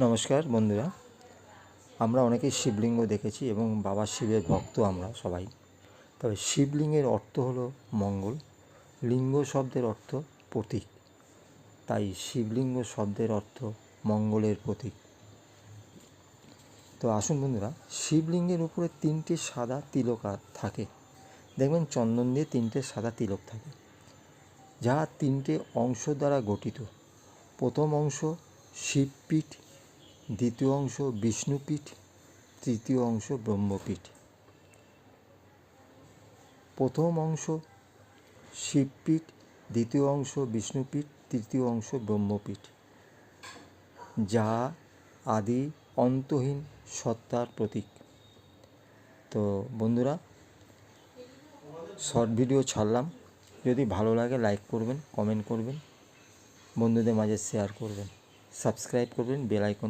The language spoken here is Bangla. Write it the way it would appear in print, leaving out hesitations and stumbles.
নমস্কার বন্ধুরা, আমরা অনেকেই শিবলিঙ্গ দেখেছি এবং বাবা শিবের ভক্ত আমরা সবাই। তবে শিবলিঙ্গের অর্থ হলো মঙ্গল, লিঙ্গ শব্দের অর্থ প্রতীক, তাই শিবলিঙ্গ শব্দের অর্থ মঙ্গলের প্রতীক। তো আসুন বন্ধুরা, শিবলিঙ্গের উপরে 3টে সাদা তিলক থাকে। দেখবেন চন্দন দিয়ে 3টে সাদা তিলক থাকে, যা 3টে অংশ দ্বারা গঠিত। প্রথম অংশ শিবপীঠ, দ্বিতীয় অংশ বিষ্ণুপীঠ, তৃতীয় অংশ ব্রহ্মপীঠ। প্রথম অংশ শিবপীঠ, দ্বিতীয় অংশ বিষ্ণুপীঠ, তৃতীয় অংশ ব্রহ্মপীঠ, যা আদি অন্তহীন সত্তার প্রতীক। তো বন্ধুরা, শর্ট ভিডিও ছাড়লাম, যদি ভালো লাগে লাইক করবেন, কমেন্ট করবেন, বন্ধুদের মাঝে শেয়ার করবেন, সাবস্ক্রাইব করবেন, বেল আইকন